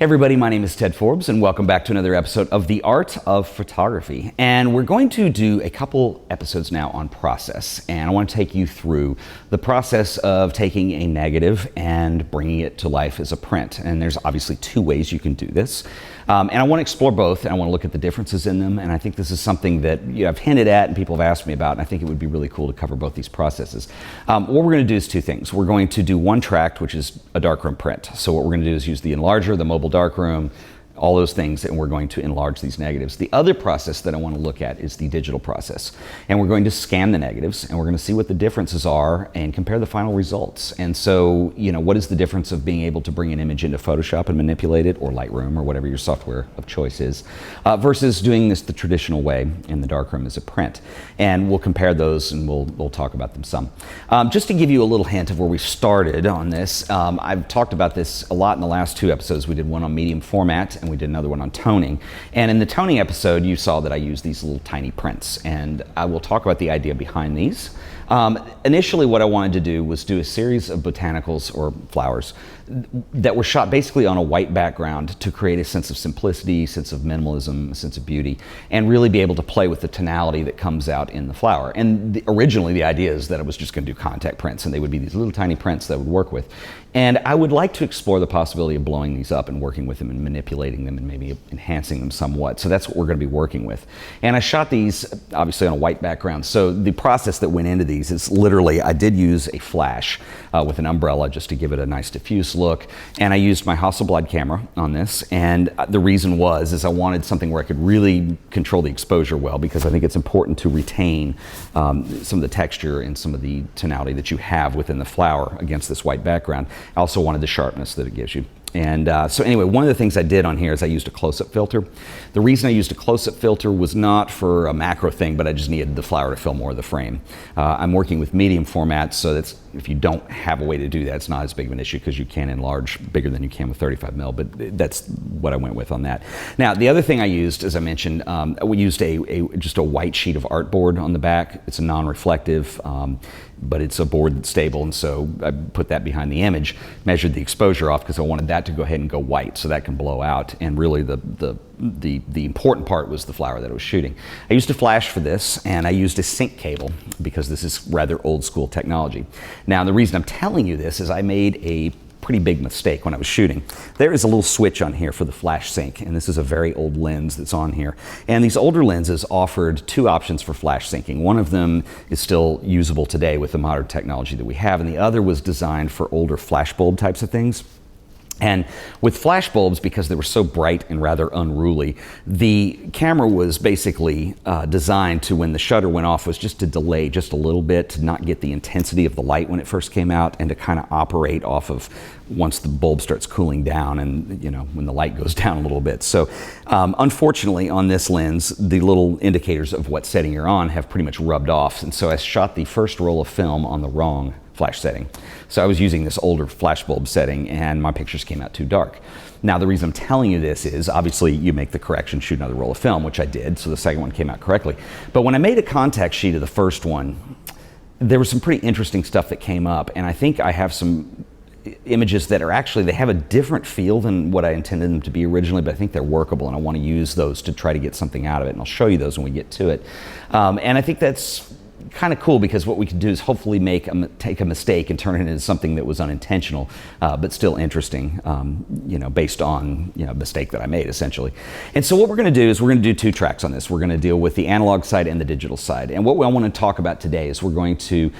Everybody, my name is Ted Forbes and welcome back to another episode of The Art of Photography. And we're going to do a couple episodes now on process. And I want to take you through the process of taking a negative and bringing it to life as a print. And there's obviously two ways you can do this. And I want to explore both and I want to look at the differences in them. And I think this is something that I've hinted at and people have asked me about. And I think it would be really cool to cover both these processes. What we're going to do is two things. We're going to do one track, which is a darkroom print. So what we're going to do is use the enlarger, the mobile darkroom, all those things, and we're going to enlarge these negatives. The other process that I want to look at is the digital process. And we're going to scan the negatives and we're going to see what the differences are and compare the final results. And so, what is the difference of being able to bring an image into Photoshop and manipulate it, or Lightroom, or whatever your software of choice is, versus doing this the traditional way in the darkroom as a print. And we'll compare those and we'll talk about them some. Just to give you a little hint of where we started on this, I've talked about this a lot in the last two episodes. We did one on medium format and we did another one on toning. And in the toning episode, you saw that I used these little tiny prints, and I will talk about the idea behind these. Initially, what I wanted to do was do a series of botanicals or flowers that were shot basically on a white background to create a sense of simplicity, sense of minimalism, a sense of beauty, and really be able to play with the tonality that comes out in the flower. And originally, the idea is that I was just going to do contact prints, and they would be these little tiny prints that I would work with. And I would like to explore the possibility of blowing these up and working with them and manipulating them and maybe enhancing them somewhat. So that's what we're going to be working with. And I shot these obviously on a white background. So the process that went into these is literally, I did use a flash with an umbrella just to give it a nice diffuse look. And I used my Hasselblad camera on this. And the reason is I wanted something where I could really control the exposure well, because I think it's important to retain some of the texture and some of the tonality that you have within the flower against this white background. I also wanted the sharpness that it gives you. And so anyway, one of the things I did on here is I used a close-up filter. The reason I used a close-up filter was not for a macro thing, but I just needed the flower to fill more of the frame. I'm working with medium format, so that's, if you don't have a way to do that, it's not as big of an issue because you can enlarge bigger than you can with 35 mil, but that's what I went with on that. Now, the other thing I used, as I mentioned, we used just a white sheet of artboard on the back. It's a non-reflective, but it's a board that's stable, and so I put that behind the image, measured the exposure off because I wanted that to go ahead and go white so that can blow out. And really the important part was the flower that I was shooting. I used a flash for this, and I used a sync cable because this is rather old school technology. Now, the reason I'm telling you this is I made a pretty big mistake when I was shooting. There is a little switch on here for the flash sync, and this is a very old lens that's on here. And these older lenses offered two options for flash syncing. One of them is still usable today with the modern technology that we have, and the other was designed for older flash bulb types of things. And with flash bulbs, because they were so bright and rather unruly, the camera was basically designed to, when the shutter went off, was just to delay just a little bit, to not get the intensity of the light when it first came out, and to kind of operate off of once the bulb starts cooling down and, when the light goes down a little bit. So unfortunately on this lens, the little indicators of what setting you're on have pretty much rubbed off. And so I shot the first roll of film on the wrong flash setting. So I was using this older flash bulb setting and my pictures came out too dark. Now, the reason I'm telling you this is obviously you make the correction, shoot another roll of film, which I did, so the second one came out correctly. But when I made a contact sheet of the first one, there was some pretty interesting stuff that came up, and I think I have some images that are actually, they have a different feel than what I intended them to be originally, but I think they're workable and I want to use those to try to get something out of it, and I'll show you those when we get to it. And I think that's kind of cool because what we can do is hopefully take a mistake and turn it into something that was unintentional, but still interesting, based on a mistake that I made essentially. And so what we're going to do is we're going to do two tracks on this. We're going to deal with the analog side and the digital side. And what I want to talk about today is we're going to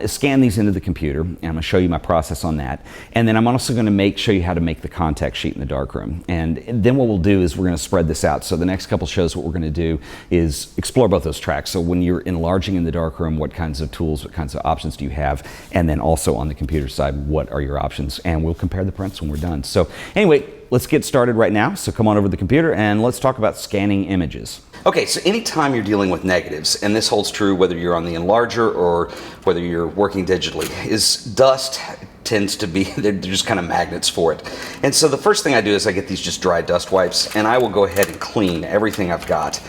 scan these into the computer, and I'm going to show you my process on that. And then I'm also going to show you how to make the contact sheet in the darkroom. And then what we'll do is we're going to spread this out. So the next couple shows, what we're going to do is explore both those tracks. So when you're enlarging in the darkroom, what kinds of tools, what kinds of options do you have? And then also on the computer side, what are your options? And we'll compare the prints when we're done. So anyway, let's get started right now. So come on over to the computer and let's talk about scanning images. Okay, so anytime you're dealing with negatives, and this holds true whether you're on the enlarger or whether you're working digitally, is dust tends to be, they're just kind of magnets for it. And so the first thing I do is I get these just dry dust wipes, and I will go ahead and clean everything I've got.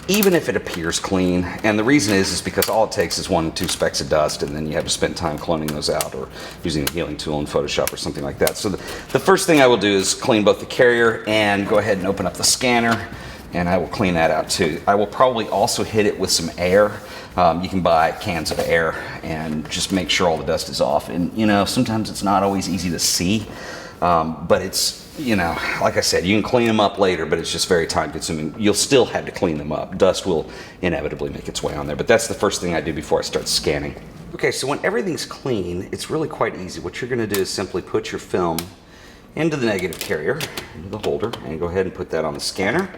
even if it appears clean. And the reason is because all it takes is 1 or 2 specks of dust, and then you have to spend time cloning those out or using the healing tool in Photoshop or something like that. So the first thing I will do is clean both the carrier and go ahead and open up the scanner, and I will clean that out too. I will probably also hit it with some air. You can buy cans of air and just make sure all the dust is off. And you know, sometimes it's not always easy to see, but it's, you know, like I said, you can clean them up later, but it's just very time consuming. You'll still have to clean them up. Dust will inevitably make its way on there, but that's the first thing I do before I start scanning. Okay, so when everything's clean, it's really quite easy. What you're gonna do is simply put your film into the negative carrier, into the holder, and go ahead and put that on the scanner.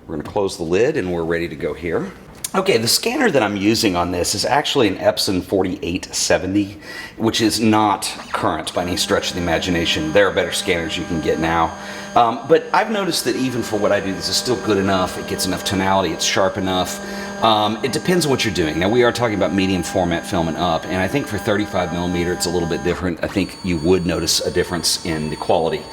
We're gonna close the lid and we're ready to go here. Okay, the scanner that I'm using on this is actually an Epson 4870, which is not current by any stretch of the imagination. There are better scanners you can get now. But I've noticed that even for what I do, this is still good enough. It gets enough tonality, it's sharp enough. It depends on what you're doing. Now, we are talking about medium format film and up, and I think for 35mm it's a little bit different. I think you would notice a difference in the quality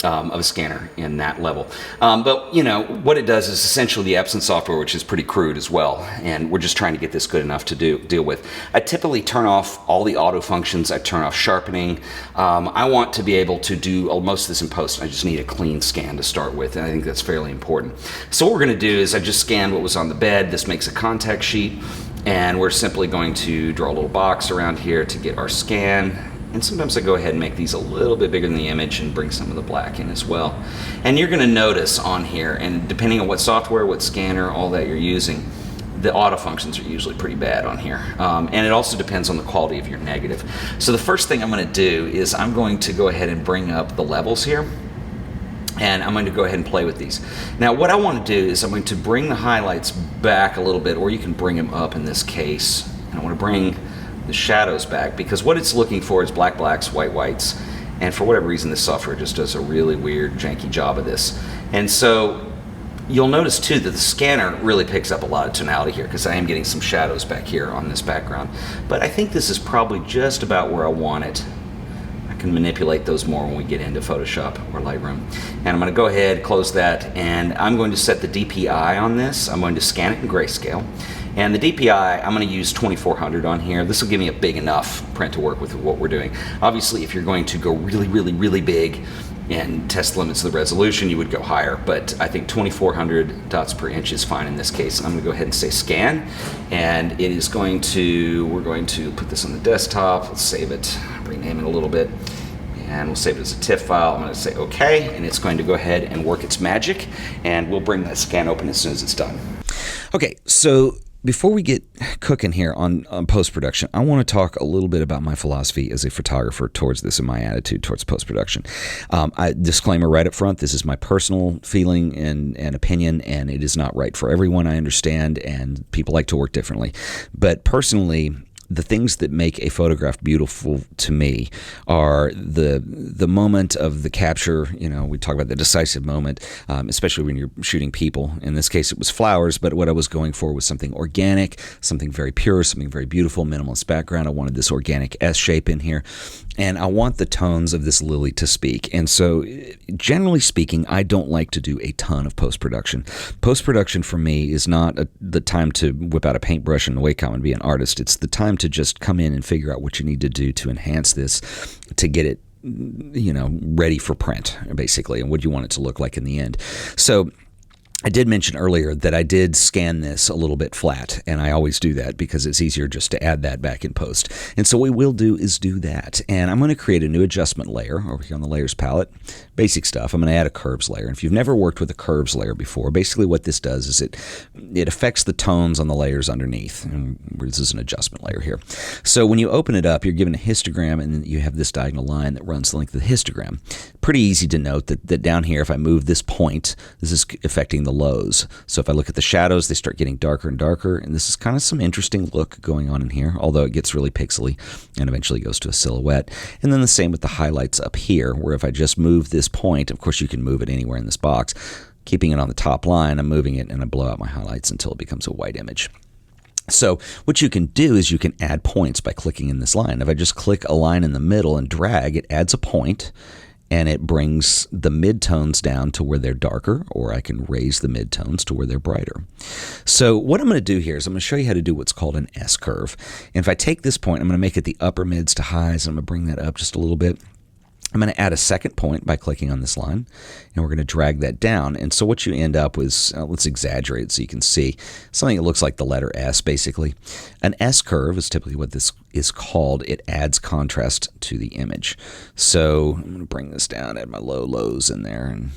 of a scanner in that level. But you know, what it does is essentially the Epson software, which is pretty crude as well, and we're just trying to get this good enough to deal with. I typically turn off all the auto functions. I turn off sharpening. I want to be able to do most of this in post. I just need a clean scan to start with, and I think that's fairly important. So what we're going to do is I just scanned what was on the bed. This makes a contact sheet, and we're simply going to draw a little box around here to get our scan. And sometimes I go ahead and make these a little bit bigger than the image and bring some of the black in as well. And you're going to notice on here, and depending on what software, what scanner, all that you're using, the auto functions are usually pretty bad on here. And it also depends on the quality of your negative. So the first thing I'm going to do is I'm going to go ahead and bring up the levels here. And I'm going to go ahead and play with these. Now what I want to do is I'm going to bring the highlights back a little bit, or you can bring them up in this case. And I want to bring the shadows back, because what it's looking for is black blacks, white whites, and for whatever reason this software just does a really weird janky job of this. And so you'll notice too that the scanner really picks up a lot of tonality here, because I am getting some shadows back here on this background. But I think this is probably just about where I want it. I can manipulate those more when we get into Photoshop or Lightroom. And I'm going to go ahead, close that, and I'm going to set the DPI on this. I'm going to scan it in grayscale. And the DPI, I'm going to use 2400 on here. This will give me a big enough print to work with what we're doing. Obviously, if you're going to go really, really, really big and test limits of the resolution, you would go higher. But I think 2400 dots per inch is fine in this case. And I'm going to go ahead and say scan. And it is going to, we're going to put this on the desktop. Let's save it, rename it a little bit. And we'll save it as a TIFF file. I'm going to say OK, and it's going to go ahead and work its magic. And we'll bring that scan open as soon as it's done. Okay, so before we get cooking here on post-production, I want to talk a little bit about my philosophy as a photographer towards this and my attitude towards post-production. Disclaimer right up front, this is my personal feeling and opinion, and it is not right for everyone, I understand, and people like to work differently. But personally, the things that make a photograph beautiful to me are the moment of the capture. You know, we talk about the decisive moment, especially when you're shooting people. In this case, it was flowers, but what I was going for was something organic, something very pure, something very beautiful, minimalist background. I wanted this organic S shape in here, and I want the tones of this lily to speak. And so, generally speaking, I don't like to do a ton of post-production. Post-production for me is not the time to whip out a paintbrush and wake up and be an artist. It's the time to just come in and figure out what you need to do to enhance this, to get it, you know, ready for print, basically, and what you want it to look like in the end. So I did mention earlier that I did scan this a little bit flat, and I always do that because it's easier just to add that back in post. And so what we'll do is do that. And I'm going to create a new adjustment layer over here on the layers palette. Basic stuff. I'm going to add a curves layer. And if you've never worked with a curves layer before, basically what this does is it affects the tones on the layers underneath. And this is an adjustment layer here. So when you open it up, you're given a histogram, and then you have this diagonal line that runs the length of the histogram. Pretty easy to note that down here, if I move this point, this is affecting the lows. So if I look at the shadows, they start getting darker and darker, and this is kind of some interesting look going on in here, although it gets really pixely and eventually goes to a silhouette. And then the same with the highlights up here, where if I just move this point, of course you can move it anywhere in this box, keeping it on the top line, I'm moving it and I blow out my highlights until it becomes a white image. So what you can do is you can add points by clicking in this line. If I just click a line in the middle and drag, it adds a point. and it brings the midtones down to where they're darker, or I can raise the midtones to where they're brighter. So what I'm going to do here is I'm going to show you how to do what's called an S-curve. And if I take this point, I'm going to make it the upper mids to highs, and I'm going to bring that up just a little bit. I'm going to add a second point by clicking on this line, and we're going to drag that down. And so what you end up with, let's exaggerate it so you can see, something that looks like the letter S, basically. An S-curve is typically what this is called. It adds contrast to the image. So I'm going to bring this down, add my lows in there, and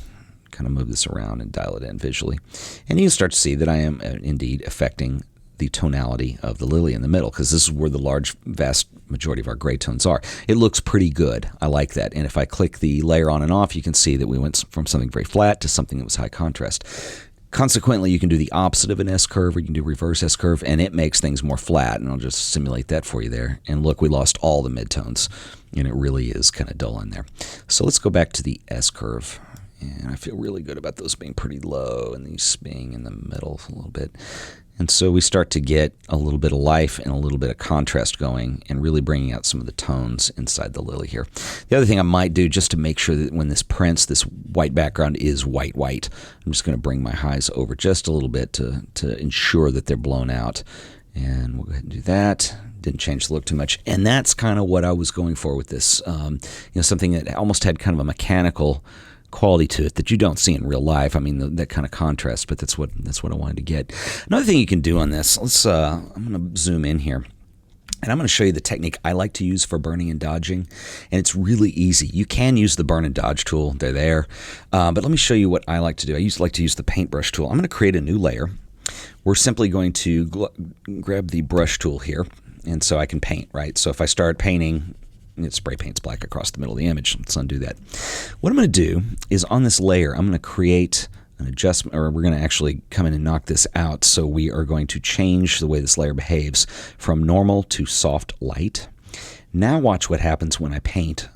kind of move this around and dial it in visually. And you can start to see that I am indeed affecting the tonality of the lily in the middle, because this is where the vast majority of our gray tones are. It looks pretty good. I like that. And if I click the layer on and off, you can see that we went from something very flat to something that was high contrast. Consequently, you can do the opposite of an S-curve, or you can do reverse S-curve, and it makes things more flat. And I'll just simulate that for you there. And look, we lost all the midtones, and it really is kind of dull in there. So let's go back to the S-curve. And I feel really good about those being pretty low and these being in the middle a little bit. And so we start to get a little bit of life and a little bit of contrast going, and really bringing out some of the tones inside the lily here. The other thing I might do, just to make sure that when this prints, this white background is white, I'm just going to bring my highs over just a little bit to ensure that they're blown out. And we'll go ahead and do that. Didn't change the look too much. And that's kind of what I was going for with this. Something that almost had kind of a mechanical quality to it that you don't see in real life. I mean, that kind of contrast, but that's what I wanted to get. Another thing you can do on this, I'm going to zoom in here, and I'm going to show you the technique I like to use for burning and dodging, and it's really easy. You can use the burn and dodge tool. They're there. But let me show you what I like to do. I like to use the paintbrush tool. I'm going to create a new layer. We're simply going to grab the brush tool here, and so I can paint, right? So if I start painting, it spray paints black across the middle of the image. Let's undo that. What I'm going to do is on this layer, I'm going to create an adjustment, or we're going to actually come in and knock this out. So we are going to change the way this layer behaves from normal to soft light. Now watch what happens when I paint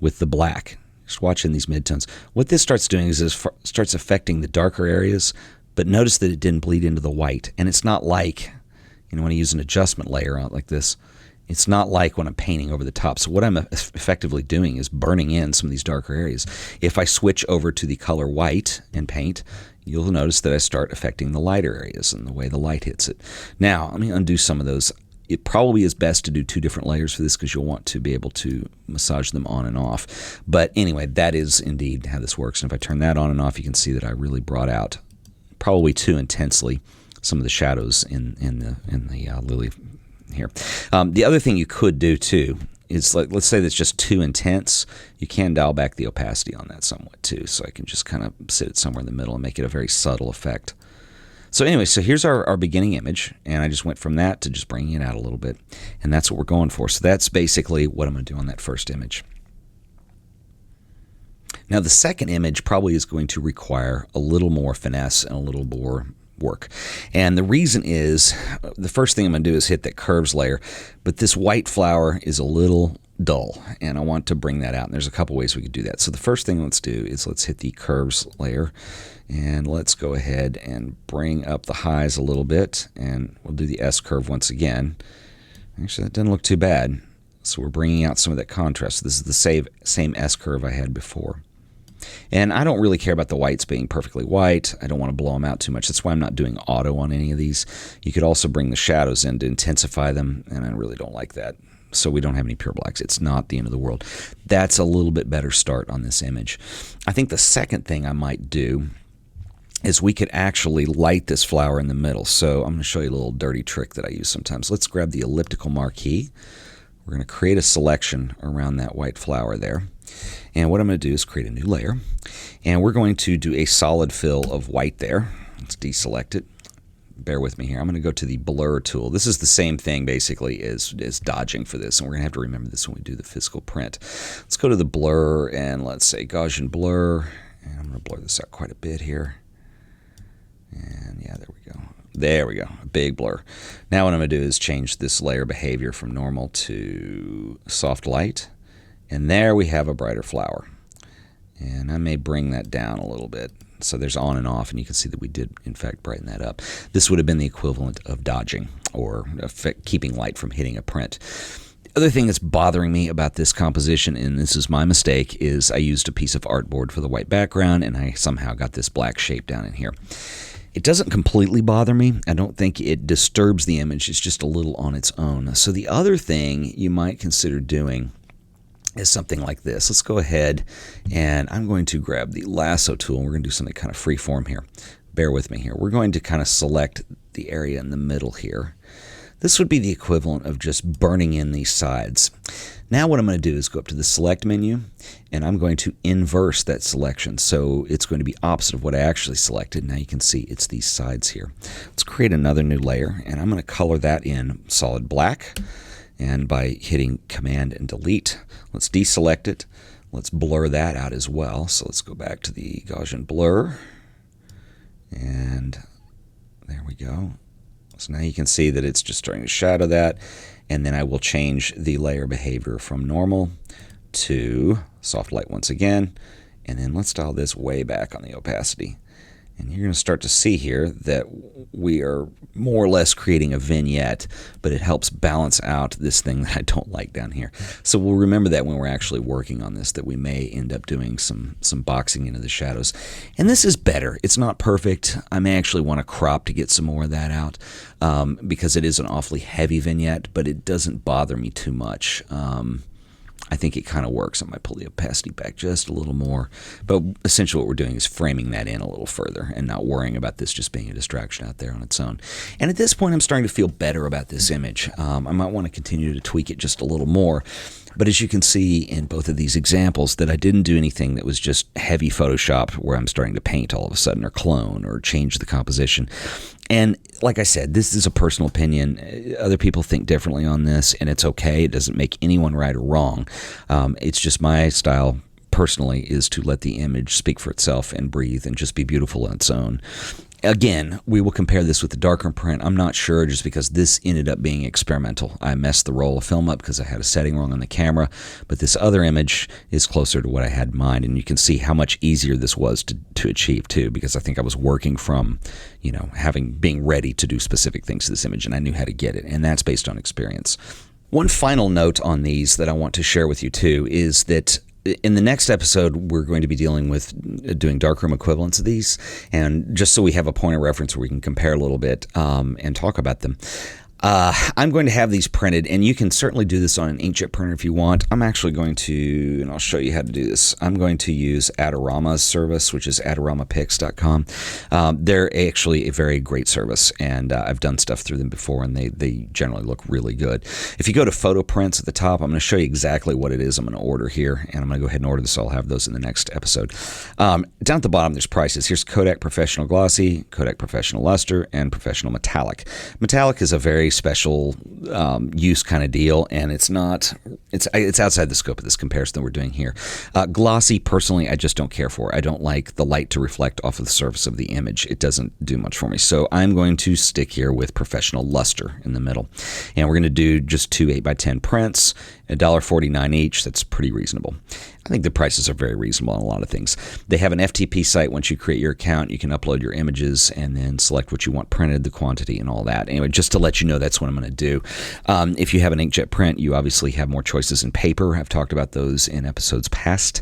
with the black. Just watch in these midtones. What this starts doing is it starts affecting the darker areas, but notice that it didn't bleed into the white. And it's not like, when I use an adjustment layer out like this, it's not like when I'm painting over the top. So what I'm effectively doing is burning in some of these darker areas. If I switch over to the color white and paint, you'll notice that I start affecting the lighter areas and the way the light hits it. Now, let me undo some of those. It probably is best to do 2 different layers for this, because you'll want to be able to massage them on and off. But anyway, that is indeed how this works. And if I turn that on and off, you can see that I really brought out, probably too intensely, some of the shadows in the lily here. The other thing you could do too is, like, let's say that's just too intense. You can dial back the opacity on that somewhat too. So I can just kind of sit it somewhere in the middle and make it a very subtle effect. So anyway, so here's our beginning image, and I just went from that to just bringing it out a little bit, and that's what we're going for. So that's basically what I'm going to do on that first image. Now the second image probably is going to require a little more finesse and a little more work. And the reason is, the first thing I'm going to do is hit that curves layer, but this white flower is a little dull, and I want to bring that out. And there's a couple ways we could do that. So the first thing let's do is let's hit the curves layer, and let's go ahead and bring up the highs a little bit, and we'll do the S curve once again. Actually, that doesn't look too bad. So we're bringing out some of that contrast. This is the same S curve I had before. And I don't really care about the whites being perfectly white. I don't want to blow them out too much. That's why I'm not doing auto on any of these. You could also bring the shadows in to intensify them, and I really don't like that. So we don't have any pure blacks. It's not the end of the world. That's a little bit better start on this image. I think the second thing I might do is we could actually light this flower in the middle. So I'm going to show you a little dirty trick that I use sometimes. Let's grab the elliptical marquee. We're going to create a selection around that white flower there. And what I'm going to do is create a new layer. And we're going to do a solid fill of white there. Let's deselect it. Bear with me here. I'm going to go to the blur tool. This is the same thing basically as dodging for this. And we're going to have to remember this when we do the physical print. Let's go to the blur and let's say Gaussian blur. And I'm going to blur this out quite a bit here. And yeah, there we go. There we go, a big blur. Now what I'm going to do is change this layer behavior from normal to soft light. And there we have a brighter flower. And I may bring that down a little bit. So there's on and off, and you can see that we did, in fact, brighten that up. This would have been the equivalent of dodging or keeping light from hitting a print. Other thing that's bothering me about this composition, and this is my mistake, is I used a piece of artboard for the white background, and I somehow got this black shape down in here. It doesn't completely bother me. I don't think it disturbs the image. It's just a little on its own. So the other thing you might consider doing is something like this. Let's go ahead, and I'm going to grab the lasso tool, and we're going to do something kind of freeform here. Bear with me here. We're going to kind of select the area in the middle here. This would be the equivalent of just burning in these sides. Now what I'm going to do is go up to the select menu, and I'm going to inverse that selection. So it's going to be opposite of what I actually selected. Now you can see it's these sides here. Let's create another new layer, and I'm going to color that in solid black. And by hitting Command and Delete, let's deselect it. Let's blur that out as well. So let's go back to the Gaussian blur. And there we go. So now you can see that it's just starting to shadow that. And then I will change the layer behavior from normal to soft light once again. And then let's dial this way back on the opacity. And you're going to start to see here that we are more or less creating a vignette, but it helps balance out this thing that I don't like down here. So we'll remember that when we're actually working on this, that we may end up doing some boxing into the shadows. And this is better. It's not perfect. I may actually want to crop to get some more of that out because it is an awfully heavy vignette, but it doesn't bother me too much. I think it kind of works. I might pull the opacity back just a little more. But essentially what we're doing is framing that in a little further and not worrying about this just being a distraction out there on its own. And at this point, I'm starting to feel better about this image. I might want to continue to tweak it just a little more. But as you can see in both of these examples, that I didn't do anything that was just heavy Photoshop where I'm starting to paint all of a sudden or clone or change the composition. And like I said, this is a personal opinion. Other people think differently on this, and it's okay. It doesn't make anyone right or wrong. It's just my style personally is to let the image speak for itself and breathe and just be beautiful on its own. Again, we will compare this with the darkroom print. I'm not sure just because this ended up being experimental. I messed the roll of film up because I had a setting wrong on the camera, but this other image is closer to what I had in mind, and you can see how much easier this was to achieve too, because I think I was working from, being ready to do specific things to this image, and I knew how to get it, and that's based on experience. One final note on these that I want to share with you too is that in the next episode, we're going to be dealing with doing darkroom equivalents of these, and just so we have a point of reference where we can compare a little bit and talk about them. I'm going to have these printed, and you can certainly do this on an inkjet printer if you want. I'm actually going to, and I'll show you how to do this. I'm going to use Adorama's service, which is adoramapix.com. They're actually a very great service, and I've done stuff through them before, and they generally look really good. If you go to photo prints at the top, I'm going to show you exactly what it is I'm going to order here, and I'm going to go ahead and order this. I'll have those in the next episode. Down at the bottom, there's prices. Here's Kodak Professional Glossy, Kodak Professional Luster, and Professional Metallic. Metallic is a very special use kind of deal, and it's outside the scope of this comparison that we're doing here. Glossy, personally, I just don't care for. I don't like the light to reflect off of the surface of the image. It doesn't do much for me. So I'm going to stick here with Professional Luster in the middle. And we're going to do just two 8x10 prints, $1.49 each. That's pretty reasonable. I think the prices are very reasonable on a lot of things. They have an FTP site. Once you create your account, you can upload your images and then select what you want printed, the quantity, and all that. Anyway, just to let you know, that's what I'm going to do. If you have an inkjet print, you obviously have more choices in paper. I've talked about those in episodes past.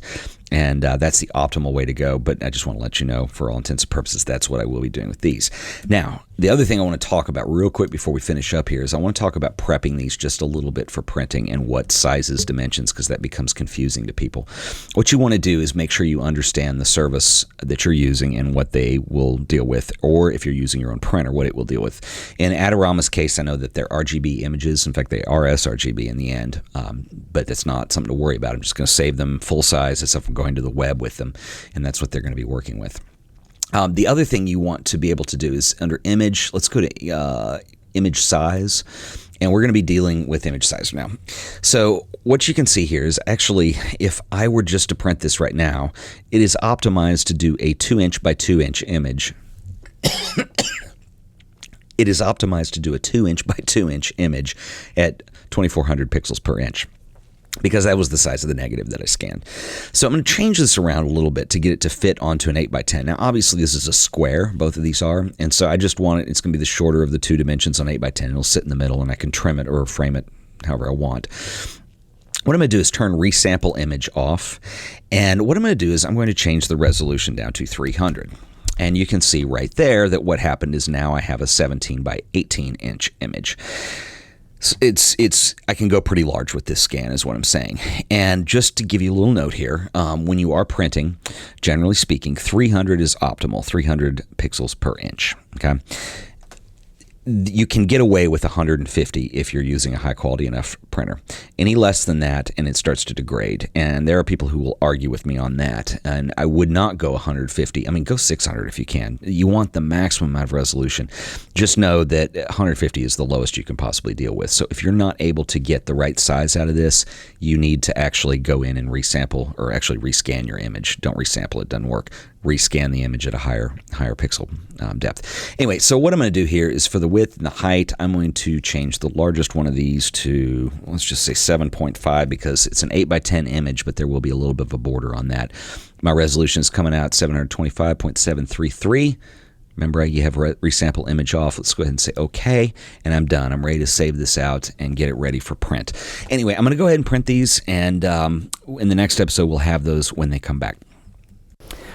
And that's the optimal way to go, but I just want to let you know, for all intents and purposes, that's what I will be doing with these. Now, the other thing I want to talk about real quick before we finish up here is I want to talk about prepping these just a little bit for printing and what sizes, dimensions, because that becomes confusing to people. What you want to do is make sure you understand the service that you're using and what they will deal with, or if you're using your own printer, what it will deal with. In Adorama's case, I know that they're RGB images. In fact, they are sRGB in the end, but that's not something to worry about. I'm just going to save them full size as if I'm going to the web with them, and that's what they're going to be working with. The other thing you want to be able to do is under image, let's go to image size, and we're going to be dealing with image size now. So what you can see here is actually, if I were just to print this right now, it is optimized to do a 2-inch by 2-inch image. It is optimized to do a 2-inch by 2-inch image at 2400 pixels per inch, because that was the size of the negative that I scanned. So I'm going to change this around a little bit to get it to fit onto an 8x10. Now, obviously, this is a square. Both of these are. And so I just want it, it's going to be the shorter of the two dimensions on 8x10. It'll sit in the middle, and I can trim it or frame it however I want. What I'm going to do is turn resample image off. And what I'm going to do is I'm going to change the resolution down to 300. And you can see right there that what happened is now I have a 17 by 18 inch image. I can go pretty large with this scan is what I'm saying. And just to give you a little note here, when you are printing, generally speaking, 300 is optimal, 300 pixels per inch, okay? You can get away with 150 if you're using a high quality enough printer. Any less than that and it starts to degrade. And there are people who will argue with me on that. And I would not go 150. I mean, go 600 if you can. You want the maximum amount of resolution. Just know that 150 is the lowest you can possibly deal with. So if you're not able to get the right size out of this, you need to actually go in and resample or actually rescan your image. Don't resample, it doesn't work. Rescan the image at a higher pixel depth. Anyway, so what I'm going to do here is for the width and the height, I'm going to change the largest one of these to, let's just say 7.5 because it's an 8 by 10 image, but there will be a little bit of a border on that. My resolution is coming out 725.733. Remember, you have resample image off. Let's go ahead and say OK, and I'm done. I'm ready to save this out and get it ready for print. Anyway, I'm going to go ahead and print these, and in the next episode, we'll have those when they come back.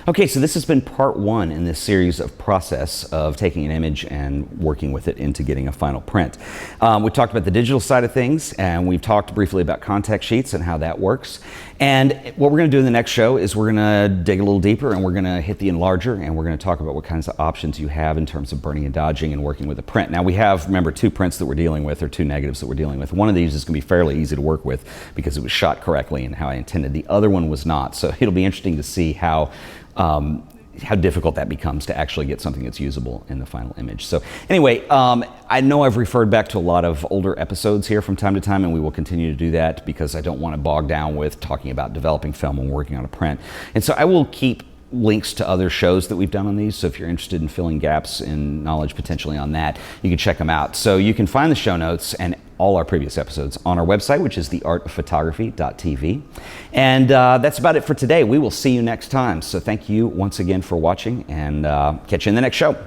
Okay, so this has been part one in this series of process of taking an image and working with it into getting a final print. We talked about the digital side of things, and we've talked briefly about contact sheets and how that works. And what we're going to do in the next show is we're going to dig a little deeper, and we're going to hit the enlarger, and we're going to talk about what kinds of options you have in terms of burning and dodging and working with a print. Now we have, remember, 2 prints that we're dealing with, or 2 negatives that we're dealing with. One of these is going to be fairly easy to work with because it was shot correctly and how I intended. The other one was not. So it'll be interesting to see how difficult that becomes to actually get something that's usable in the final image. So anyway, I know I've referred back to a lot of older episodes here from time to time, and we will continue to do that because I don't want to bog down with talking about developing film and working on a print. And so I will keep links to other shows that we've done on these, so if you're interested in filling gaps in knowledge potentially on that, you can check them out. So you can find the show notes and all our previous episodes on our website, which is theartofphotography.tv. And that's about it for today. We will see you next time. So thank you once again for watching, and catch you in the next show.